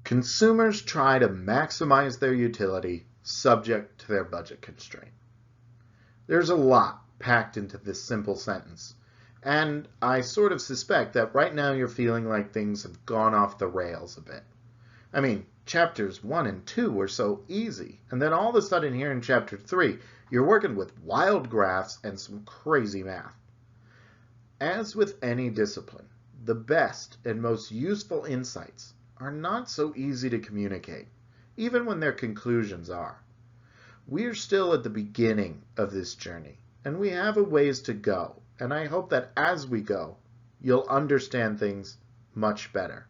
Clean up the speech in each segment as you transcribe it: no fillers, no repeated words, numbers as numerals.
Consumers try to maximize their utility subject to their budget constraint. There's a lot packed into this simple sentence, and I sort of suspect that right now you're feeling like things have gone off the rails a bit. I mean, chapters 1 and 2 were so easy, and then all of a sudden here in chapter 3, you're working with wild graphs and some crazy math. As with any discipline, the best and most useful insights are not so easy to communicate, even when their conclusions are. We're still at the beginning of this journey, and we have a ways to go, and I hope that as we go, you'll understand things much better.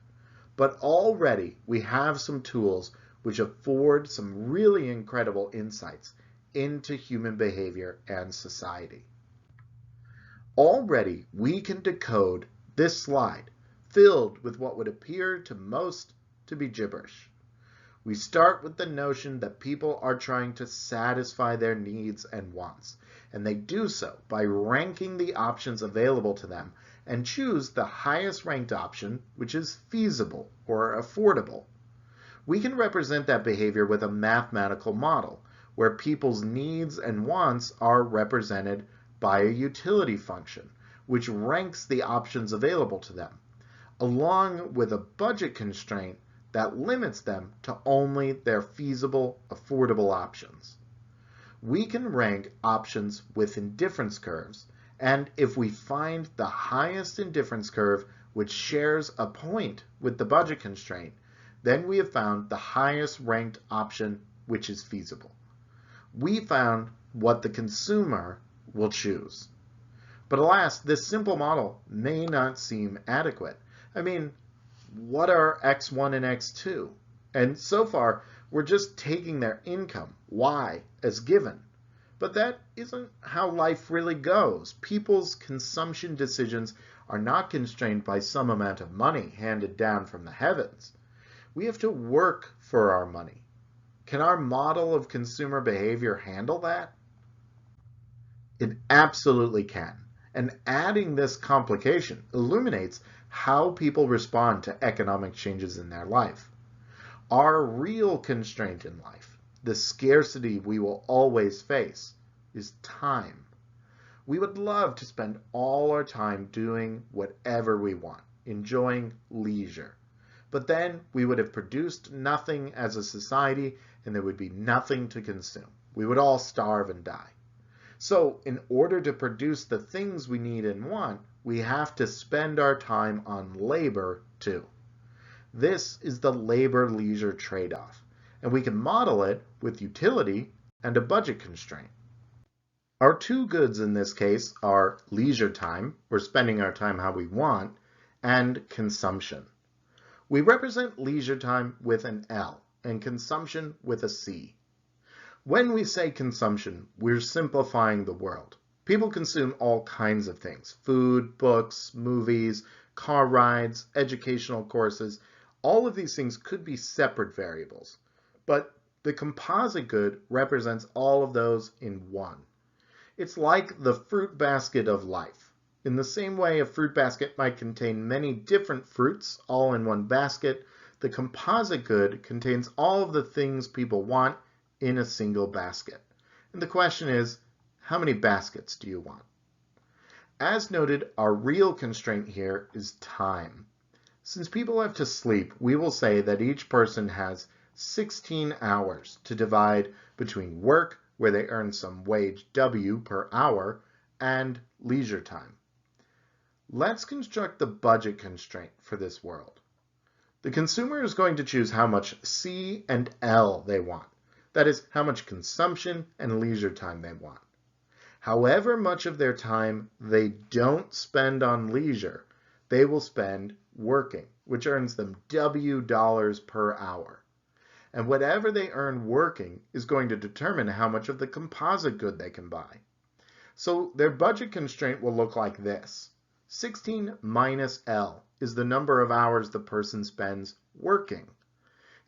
But already we have some tools which afford some really incredible insights into human behavior and society. Already we can decode this slide filled with what would appear to most to be gibberish. We start with the notion that people are trying to satisfy their needs and wants, and they do so by ranking the options available to them and choose the highest ranked option, which is feasible or affordable. We can represent that behavior with a mathematical model where people's needs and wants are represented by a utility function, which ranks the options available to them, along with a budget constraint that limits them to only their feasible, affordable options. We can rank options with indifference curves, and if we find the highest indifference curve which shares a point with the budget constraint, then we have found the highest ranked option which is feasible. We found what the consumer will choose. But alas, this simple model may not seem adequate. I mean, what are X1 and X2? And so far, we're just taking their income, Y, as given. But that isn't how life really goes. People's consumption decisions are not constrained by some amount of money handed down from the heavens. We have to work for our money. Can our model of consumer behavior handle that? It absolutely can. And adding this complication illuminates how people respond to economic changes in their life. Our real constraint in life, the scarcity we will always face, is time. We would love to spend all our time doing whatever we want, enjoying leisure. But then we would have produced nothing as a society and there would be nothing to consume. We would all starve and die. So in order to produce the things we need and want, we have to spend our time on labor too. This is the labor-leisure trade-off, and we can model it with utility and a budget constraint. Our two goods in this case are leisure time, or spending our time how we want, and consumption. We represent leisure time with an L and consumption with a C. When we say consumption, we're simplifying the world. People consume all kinds of things: food, books, movies, car rides, educational courses. All of these things could be separate variables, but the composite good represents all of those in one. It's like the fruit basket of life. In the same way a fruit basket might contain many different fruits all in one basket, the composite good contains all of the things people want in a single basket. And the question is, how many baskets do you want? As noted, our real constraint here is time. Since people have to sleep, we will say that each person has 16 hours to divide between work, where they earn some wage W per hour, and leisure time. Let's construct the budget constraint for this world. The consumer is going to choose how much C and L they want. That is, how much consumption and leisure time they want. However much of their time they don't spend on leisure, they will spend working, which earns them W dollars per hour. And whatever they earn working is going to determine how much of the composite good they can buy. So their budget constraint will look like this. 16 minus L is the number of hours the person spends working.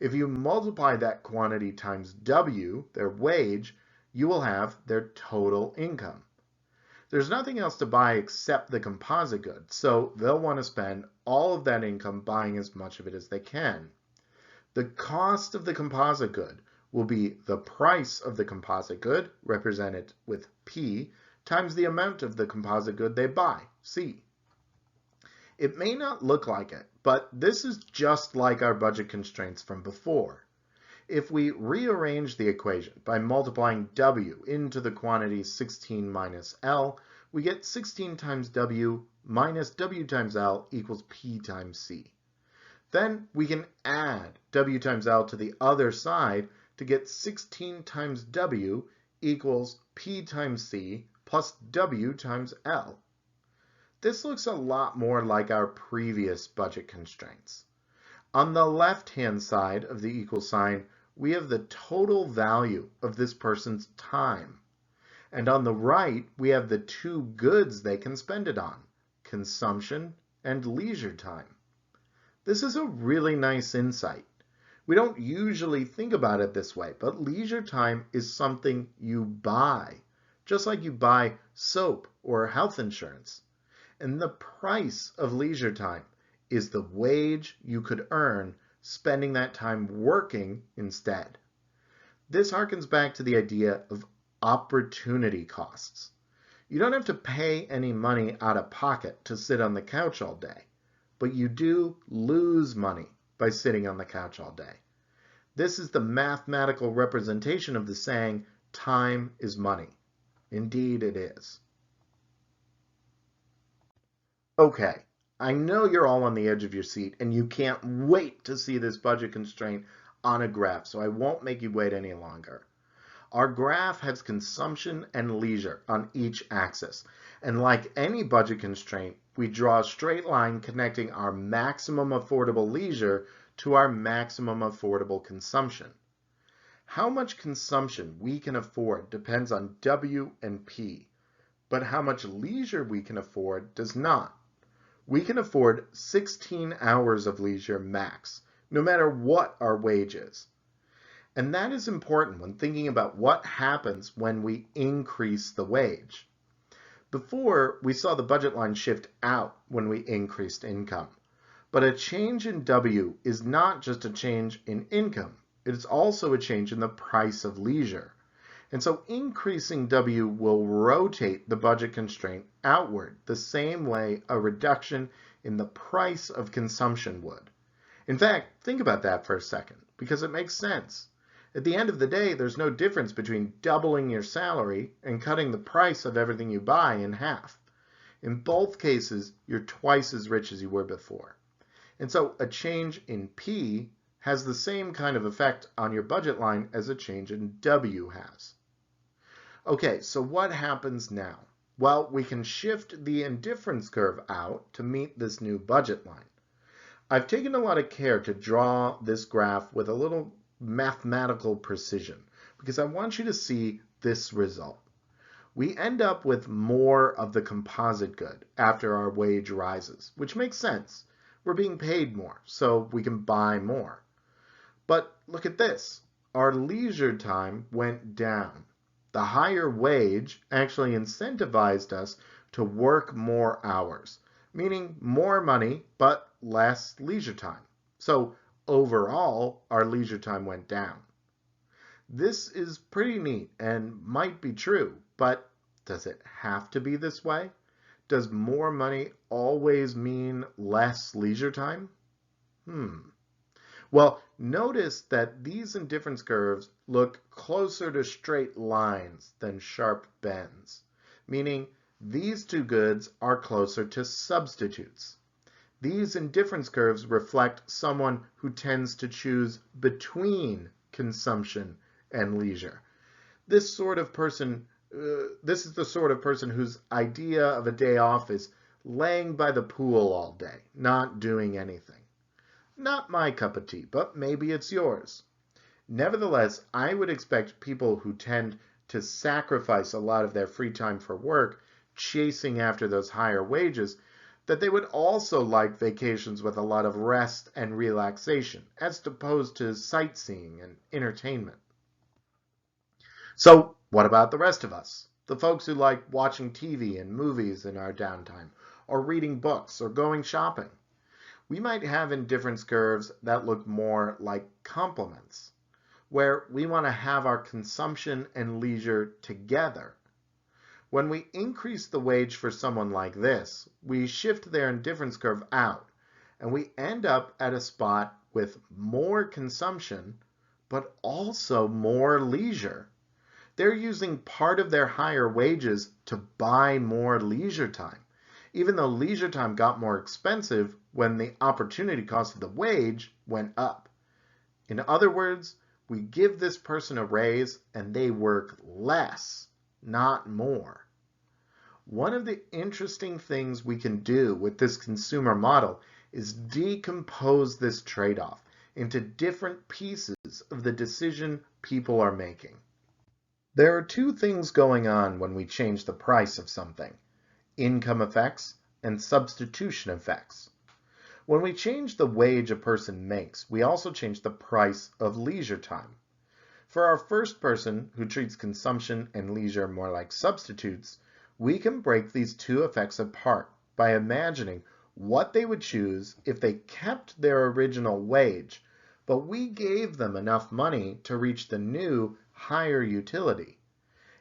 If you multiply that quantity times W, their wage, you will have their total income. There's nothing else to buy except the composite good, so they'll want to spend all of that income buying as much of it as they can. The cost of the composite good will be the price of the composite good, represented with P, times the amount of the composite good they buy, C. It may not look like it, but this is just like our budget constraints from before. If we rearrange the equation by multiplying W into the quantity 16 minus L, we get 16 times W minus W times L equals P times C. Then we can add W times L to the other side to get 16 times W equals P times C plus W times L. This looks a lot more like our previous budget constraints. On the left-hand side of the equal sign, we have the total value of this person's time. And on the right, we have the two goods they can spend it on, consumption and leisure time. This is a really nice insight. We don't usually think about it this way, but leisure time is something you buy, just like you buy soap or health insurance. And the price of leisure time is the wage you could earn spending that time working instead. This harkens back to the idea of opportunity costs. You don't have to pay any money out of pocket to sit on the couch all day, but you do lose money by sitting on the couch all day. This is the mathematical representation of the saying, time is money. Indeed it is. Okay, I know you're all on the edge of your seat and you can't wait to see this budget constraint on a graph, so I won't make you wait any longer. Our graph has consumption and leisure on each axis, and like any budget constraint, we draw a straight line connecting our maximum affordable leisure to our maximum affordable consumption. How much consumption we can afford depends on W and P, but how much leisure we can afford does not. We can afford 16 hours of leisure max, no matter what our wage is. And that is important when thinking about what happens when we increase the wage. Before, we saw the budget line shift out when we increased income. But a change in W is not just a change in income. It is also a change in the price of leisure. And so increasing W will rotate the budget constraint outward the same way a reduction in the price of consumption would. In fact, think about that for a second, because it makes sense. At the end of the day, there's no difference between doubling your salary and cutting the price of everything you buy in half. In both cases, you're twice as rich as you were before. And so a change in P has the same kind of effect on your budget line as a change in W has. Okay, so what happens now? Well, we can shift the indifference curve out to meet this new budget line. I've taken a lot of care to draw this graph with a little mathematical precision because I want you to see this result. We end up with more of the composite good after our wage rises, which makes sense. We're being paid more, so we can buy more. But look at this. Our leisure time went down. The higher wage actually incentivized us to work more hours, meaning more money but less leisure time. So overall, our leisure time went down. This is pretty neat and might be true, but does it have to be this way? Does more money always mean less leisure time? Well, notice that these indifference curves look closer to straight lines than sharp bends, meaning these two goods are closer to substitutes. These indifference curves reflect someone who tends to choose between consumption and leisure. This is the sort of person whose idea of a day off is laying by the pool all day, not doing anything. Not my cup of tea, but maybe it's yours. Nevertheless, I would expect people who tend to sacrifice a lot of their free time for work, chasing after those higher wages, that they would also like vacations with a lot of rest and relaxation, as opposed to sightseeing and entertainment. So, what about the rest of us? The folks who like watching TV and movies in our downtime, or reading books, or going shopping? We might have indifference curves that look more like complements, where we want to have our consumption and leisure together. When we increase the wage for someone like this, we shift their indifference curve out, and we end up at a spot with more consumption, but also more leisure. They're using part of their higher wages to buy more leisure time, even though leisure time got more expensive when the opportunity cost of the wage went up. In other words, we give this person a raise and they work less, not more. One of the interesting things we can do with this consumer model is decompose this trade-off into different pieces of the decision people are making. There are two things going on when we change the price of something: income effects and substitution effects. When we change the wage a person makes, we also change the price of leisure time. For our first person, who treats consumption and leisure more like substitutes, we can break these two effects apart by imagining what they would choose if they kept their original wage, but we gave them enough money to reach the new, higher utility.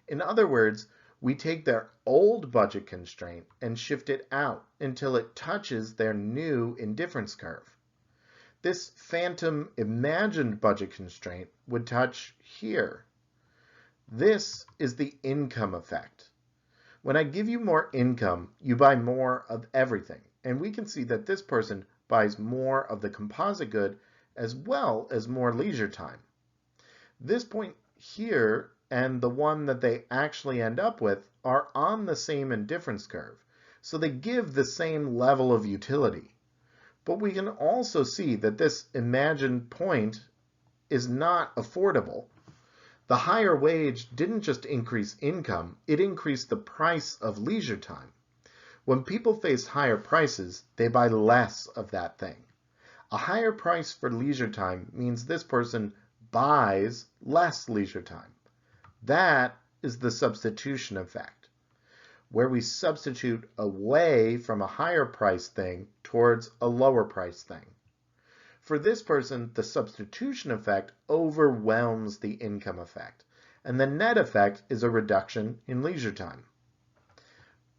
In other words, we take their old budget constraint and shift it out until it touches their new indifference curve. This phantom imagined budget constraint would touch here. This is the income effect. When I give you more income, you buy more of everything, and we can see that this person buys more of the composite good as well as more leisure time. This point here and the one that they actually end up with are on the same indifference curve, so they give the same level of utility. But we can also see that this imagined point is not affordable. The higher wage didn't just increase income, it increased the price of leisure time. When people face higher prices, they buy less of that thing. A higher price for leisure time means this person buys less leisure time. That is the substitution effect, where we substitute away from a higher price thing towards a lower price thing. For this person, the substitution effect overwhelms the income effect, and the net effect is a reduction in leisure time.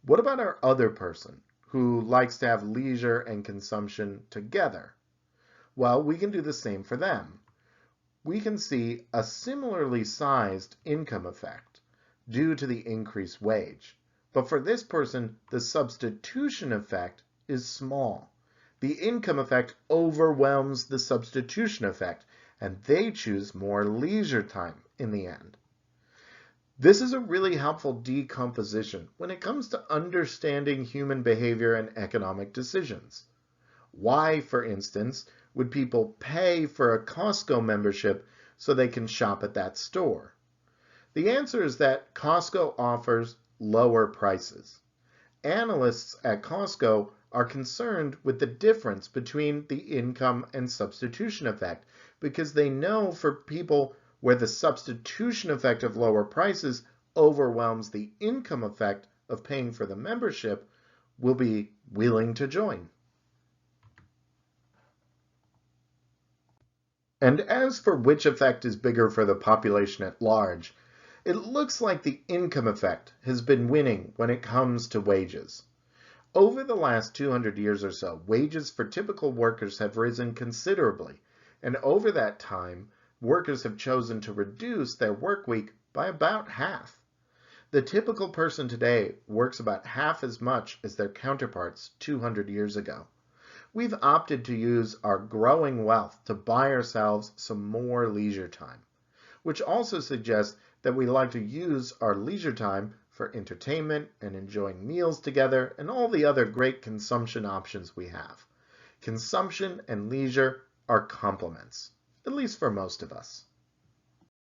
What about our other person, who likes to have leisure and consumption together? Well, we can do the same for them. We can see a similarly sized income effect due to the increased wage. But for this person, the substitution effect is small. The income effect overwhelms the substitution effect, and they choose more leisure time in the end. This is a really helpful decomposition when it comes to understanding human behavior and economic decisions. Why, for instance, would people pay for a Costco membership so they can shop at that store? The answer is that Costco offers lower prices. Analysts at Costco are concerned with the difference between the income and substitution effect because they know for people where the substitution effect of lower prices overwhelms the income effect of paying for the membership, will be willing to join. And as for which effect is bigger for the population at large, it looks like the income effect has been winning when it comes to wages. Over the last 200 years or so, wages for typical workers have risen considerably, and over that time, workers have chosen to reduce their work week by about half. The typical person today works about half as much as their counterparts 200 years ago. We've opted to use our growing wealth to buy ourselves some more leisure time, which also suggests that we like to use our leisure time for entertainment and enjoying meals together and all the other great consumption options we have. Consumption and leisure are complements, at least for most of us.